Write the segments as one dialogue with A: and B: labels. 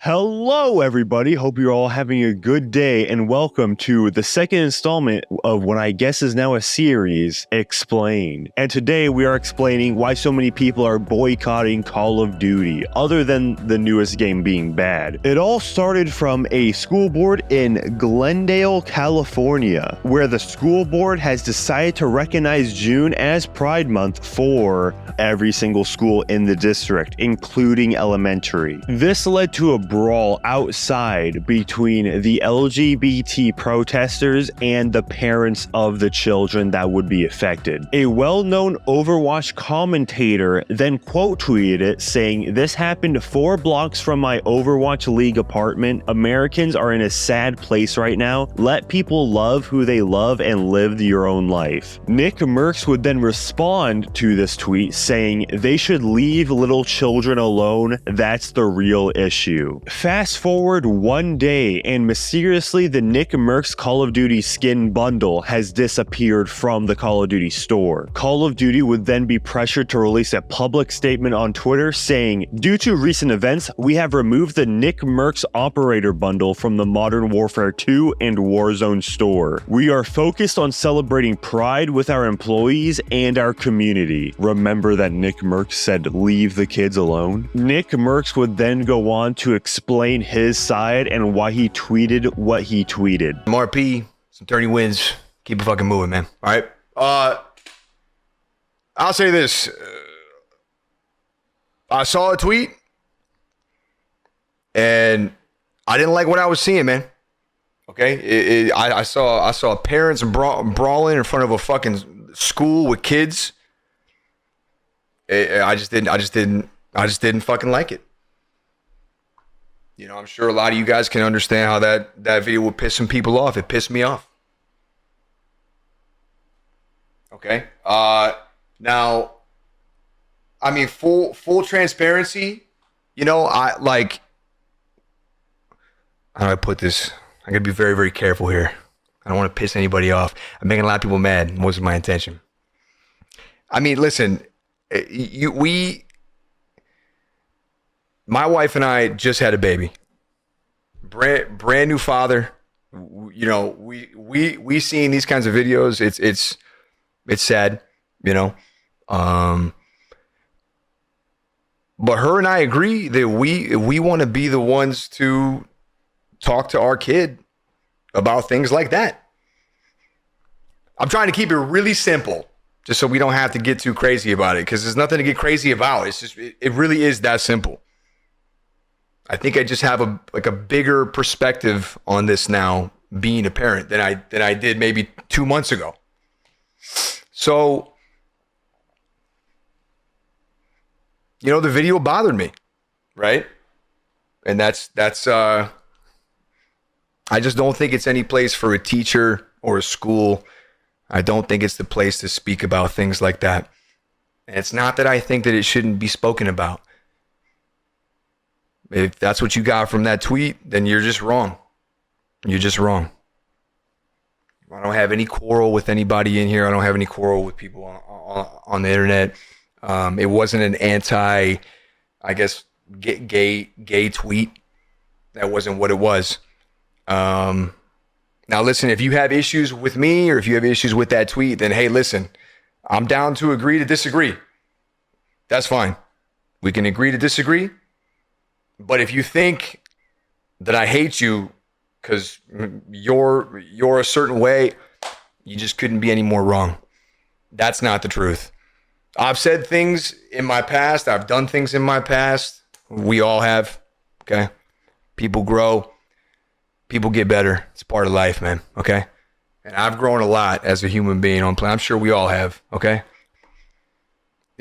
A: Hello, everybody. Hope you're all having a good day, and welcome to the second installment of what I guess is now a series, Explained. And today we are explaining why so many people are boycotting Call of Duty, other than the newest game being bad. It all started from a school board in Glendale, California, where the school board has decided to recognize June as Pride Month for every single school in the district, including elementary. This led to a brawl outside between the LGBT protesters and the parents of the children that would be affected. A well-known Overwatch commentator then quote tweeted it, saying, "This happened 4 blocks from my Overwatch League apartment. Americans are in a sad place right now. Let people love who they love and live your own life." NickMercs would then respond to this tweet saying, "They should leave little children alone. That's the real issue." Fast forward one day, and mysteriously the NickMercs Call of Duty skin bundle has disappeared from the Call of Duty store. Call of Duty would then be pressured to release a public statement on Twitter saying, "Due to recent events, we have removed the NickMercs operator bundle from the Modern Warfare 2 and Warzone store. We are focused on celebrating Pride with our employees and our community." Remember that NickMercs said, "Leave the kids alone"? NickMercs would then go on to explain his side and why he tweeted what he tweeted.
B: MRP, some 30 wins. Keep it fucking moving, man. All right. I'll say this. I saw a tweet and I didn't like what I was seeing, man. Okay. I saw parents brawling in front of a fucking school with kids. I just didn't fucking like it. You know, I'm sure a lot of you guys can understand how that video would piss some people off. It pissed me off. Okay. Now, I mean, full transparency, you know, how do I put this? I gotta be very, very careful here. I don't want to piss anybody off. I'm making a lot of people mad. What was my intention? I mean, listen, my wife and I just had a baby, brand new father. You know, we seeing these kinds of videos. It's sad, you know. But her and I agree that we want to be the ones to talk to our kid about things like that. I'm trying to keep it really simple, just so we don't have to get too crazy about it, because there's nothing to get crazy about. It's just it really is that simple. I think I just have a bigger perspective on this now, being a parent, than I did maybe 2 months ago. So, you know, the video bothered me, right? And that's I just don't think it's any place for a teacher or a school. I don't think it's the place to speak about things like that. And it's not that I think that it shouldn't be spoken about. If that's what you got from that tweet, then you're just wrong. You're just wrong. I don't have any quarrel with anybody in here. I don't have any quarrel with people on the internet. It wasn't an anti, I guess, gay tweet. That wasn't what it was. Now, listen, if you have issues with me or if you have issues with that tweet, then hey, listen, I'm down to agree to disagree. That's fine. We can agree to disagree. But if you think that I hate you because you're a certain way, you just couldn't be any more wrong. That's not the truth. I've said things in my past. I've done things in my past. We all have. Okay. People grow. People get better. It's part of life, man. Okay. And I've grown a lot as a human being on planet. I'm sure we all have. Okay.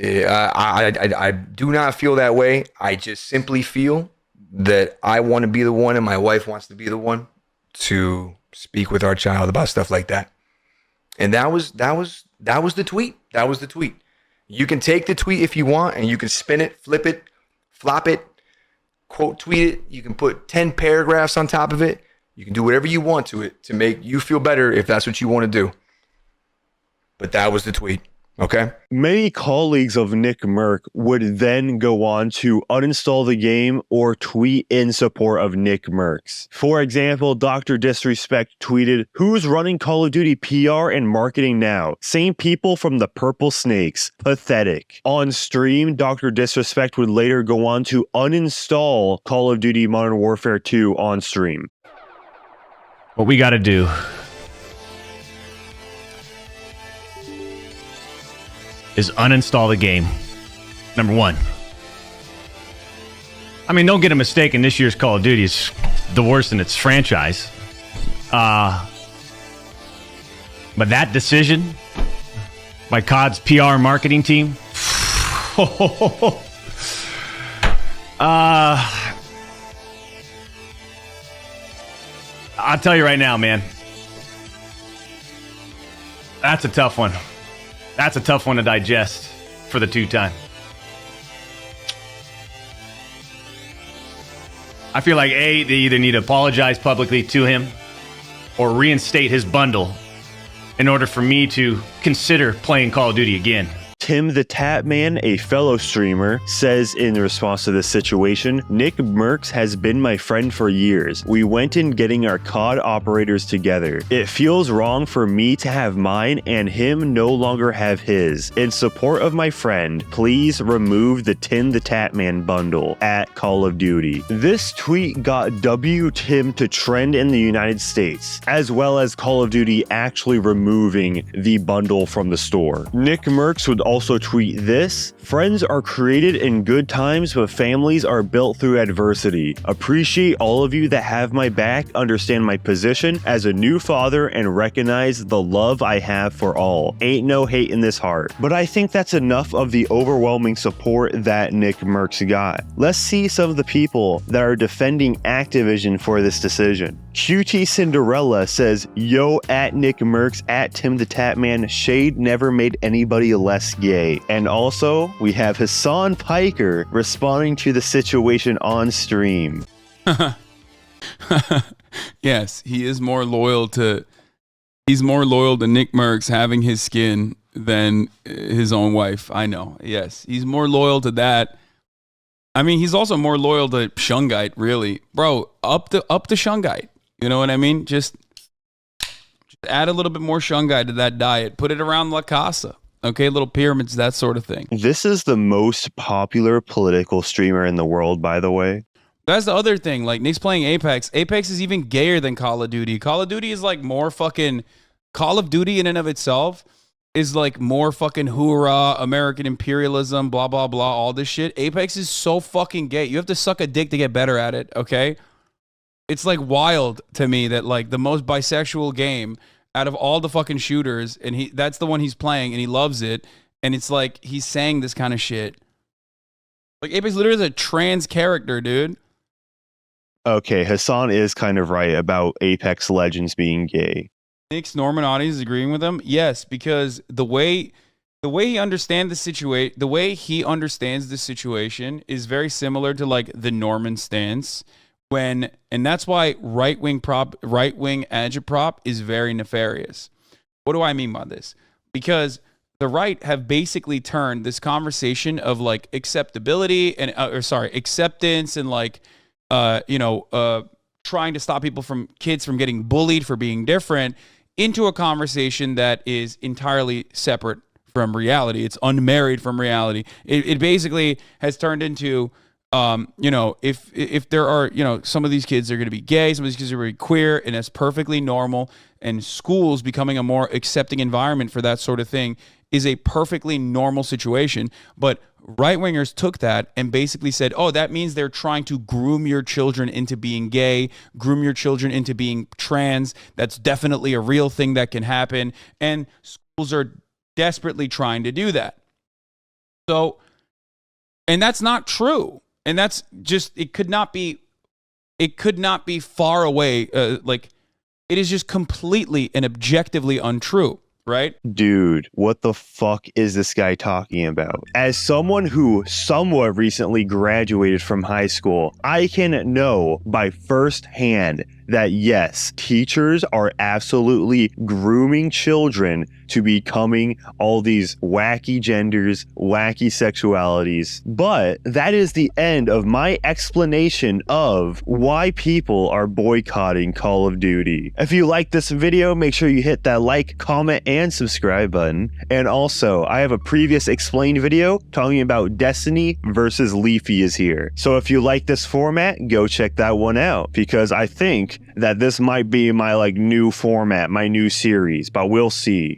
B: I do not feel that way. I just simply feel that I want to be the one and my wife wants to be the one to speak with our child about stuff like that. And that was the tweet. That was the tweet. You can take the tweet if you want and you can spin it, flip it, flop it, quote tweet it. You can put 10 paragraphs on top of it. You can do whatever you want to it to make you feel better if that's what you want to do. But that was the tweet. Okay.
A: Many colleagues of NickMercs would then go on to uninstall the game or tweet in support of NickMercs. For example, DrDisrespect tweeted, "Who's running Call of Duty PR and marketing now? Same people from the Purple Snakes. Pathetic." On stream, DrDisrespect would later go on to uninstall Call of Duty Modern Warfare 2 on stream.
C: What we gotta do is uninstall the game. Number one. I mean, don't get a mistake, this year's Call of Duty is the worst in its franchise. But that decision by COD's PR and marketing team, I'll tell you right now, man, that's a tough one. That's a tough one to digest for the two-time. I feel like, A, they either need to apologize publicly to him or reinstate his bundle in order for me to consider playing Call of Duty again.
A: Timthetatman, a fellow streamer, says in response to this situation, "NickMercs has been my friend for years. We went in getting our COD operators together. It feels wrong for me to have mine and him no longer have his. In support of my friend, please remove the Timthetatman bundle at Call of Duty." This tweet got Tim to trend in the United States, as well as Call of Duty actually removing the bundle from the store. NickMercs would also tweet this: "Friends are created in good times, but families are built through adversity. Appreciate all of you that have my back, understand my position as a new father, and recognize the love I have for all. Ain't no hate in this heart." But I think that's enough of the overwhelming support that NickMercs got. Let's see some of the people that are defending Activision for this decision. QTCinderella says, "Yo, at NickMercs, at Timthetatman, shade never made anybody less gay." And also, we have Hasan Piker responding to the situation on stream.
D: Yes, he is more loyal to NickMercs having his skin than his own wife. I know. Yes, he's more loyal to that. I mean, he's also more loyal to Shungite, really. Bro, up the Shungite. You know what I mean? Just add a little bit more Shungite to that diet. Put it around La Casa. Okay, little pyramids, that sort of thing.
A: This is the most popular political streamer in the world, by the way.
D: That's the other thing. Like, Nick's playing Apex. Apex is even gayer than Call of Duty. Call of Duty is like more fucking... Call of Duty in and of itself is like more fucking hoorah, American imperialism, blah, blah, blah, all this shit. Apex is so fucking gay. You have to suck a dick to get better at it, okay? It's like wild to me that like the most bisexual game out of all the fucking shooters, and that's the one he's playing and he loves it, and it's like he's saying this kind of shit. Like Apex literally is a trans character, dude.
A: Okay, Hasan is kind of right about Apex Legends being gay.
D: Nick's Norman audience is agreeing with him. Yes, because the way he understands the situation, the way he understands the situation is very similar to like the Norman stance. And that's why right-wing agitprop is very nefarious. What do I mean by this? Because the right have basically turned this conversation of like acceptability and acceptance and like trying to stop kids from getting bullied for being different into a conversation that is entirely separate from reality. It's unmarried from reality. It basically has turned into if there are, some of these kids are going to be gay, some of these kids are going to be queer, and that's perfectly normal. And schools becoming a more accepting environment for that sort of thing is a perfectly normal situation. But right-wingers took that and basically said, oh, that means they're trying to groom your children into being gay, groom your children into being trans. That's definitely a real thing that can happen. And schools are desperately trying to do that. So, and that's not true. And that's just, it could not be far away. Like, it is just completely and objectively untrue, right?
A: Dude, what the fuck is this guy talking about? As someone who somewhat recently graduated from high school, I can know by first hand that yes, teachers are absolutely grooming children to becoming all these wacky genders, wacky sexualities. But that is the end of my explanation of why people are boycotting Call of Duty. If you like this video, make sure you hit that like, comment, and subscribe button. And also, I have a previous explained video talking about Destiny versus Leafy is here. So if you like this format, go check that one out, because I think that this might be my new format, my new series, but we'll see.